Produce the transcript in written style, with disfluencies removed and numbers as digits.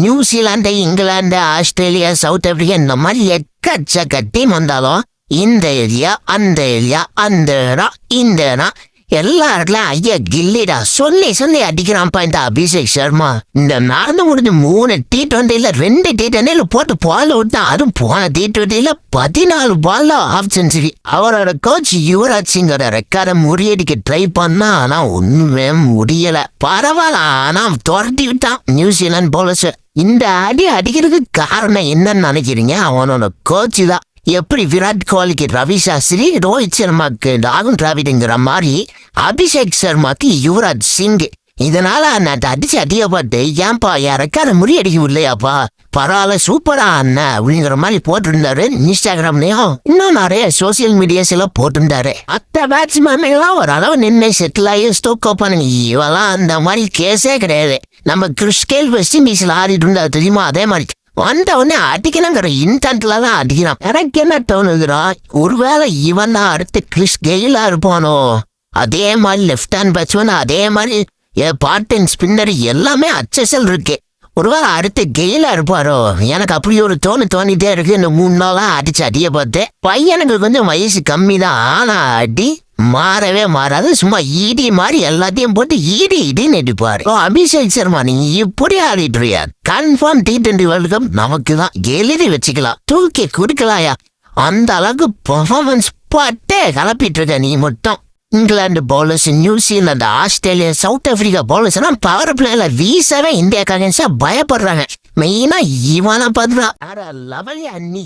New Zealand, England, Australia, south Africa இந்த மாதிரி எக்கச்சக்க டீம் வந்தாலும் இந்த ஏரியா அந்த ஏரியா அந்த இடம் இந்த இடம் எல்லா இடத்துலயும் ஐயா கில்லிடா சொல்லி அடிக்கிறான்ப்பா இந்த அபிஷேக் சர்மா. இந்த நடந்து முடிஞ்சு 3 T20 2 T20 போட்டு பால் விட்டான். அதுவும் போன T20 14 பால் ஆஃப் செஞ்சுரி. அவரோட கோச் யுவராஜ் சிங்கோட ரெக்கார்டை முறியடிக்க ட்ரை பண்ணா ஆனா ஒண்ணுமே முடியல. பரவாயில்ல ஆனா துரட்டி விட்டான் நியூசிலாந்து போலர்ஸ். இந்த அடி அடிக்கிறதுக்கு காரணம் என்னன்னு நினைக்கிறீங்க? அவனோட கோச் தான். எப்படி விராட் கோலிக்கு ரவி சாஸ்திரி, ரோஹித் சர்மாக்கு ராகுல் டிராவிடுங்கிற மாதிரி அபிஷேக் சர்மாக்கு யுவராஜ் சிங். இதனால நான் அடிச்சு அடியப்பட்டு ஏன்பா என் ரெக்கார்டை முறியடிக்க இல்லையாப்பா, பரவாயில்ல சூப்பரா அண்ணன் அப்படிங்கிற மாதிரி போட்டிருந்தாரு. இன்ஸ்டாகிராம்லயும் இன்னும் நிறைய சோசியல் மீடியாஸ்ல போட்டிருந்தாரு. மற்ற பேட்ஸ்மேன்லாம் ஓரளவு நின்று செட்டில் ஆகி ஸ்டோக் பண்ணுங்க. இவெல்லாம் அந்த மாதிரி கேஸே கிடையாது. நம்ம கிறிஸ்கேல் வெஸ்ட் இண்டீஸ்ல ஆடிட்டு இருந்தா தெரியுமா, அதே மாதிரி வந்த உடனே அடிக்கணுங்கிற இன்டென்ட்ல தான் அடிக்கிறான். எனக்கு என்ன தோணுதுரா, ஒருவேளை இவன் தான் அடுத்து கிறிஸ் கெயிலா இருப்பானோ? அதே மாதிரி லெஃப்ட் ஹேண்ட் பேட்ஸ்மேன், அதே மாதிரி பார்ட் ஸ்பின்னர் எல்லாமே அச்சசல் இருக்கு. ஒருவேளை அடுத்து கெயிலா இருப்பாரோ? எனக்கு அப்படி ஒரு தோணிட்டே இருக்கு. இந்த 3 நாளா அடிச்சு அடிய பார்த்து பையனுக்கு கொஞ்சம் வயசு கம்மி தான், ஆனா அடி மாறவே மாறாது. சும்மா ஈடி மாதிரி எல்லாத்தையும் போட்டு இடின்னு அடிப்பாரு. அபிஷேக் சர்மா நீங்க இப்படி ஆடிட்டுறியா? கன்ஃபார்ம் T20 வேர்ல்டு கப் நமக்கு தான், எழுதி வச்சுக்கலாம், தூக்கி குடுக்கலாயா. அந்த அளவுக்கு பெர்ஃபார்மன்ஸ் பட்டே கலப்பிட்டு இருக்க நீ மட்டும். England bowlers, New Zealand, Australia, south Africa bowlers எல்லாம் பவர் பிளேல வீசவே இந்தியாக்காக பயப்படுறாங்க. மெயினா இவனை பண்றான் லெவல் அண்ணி.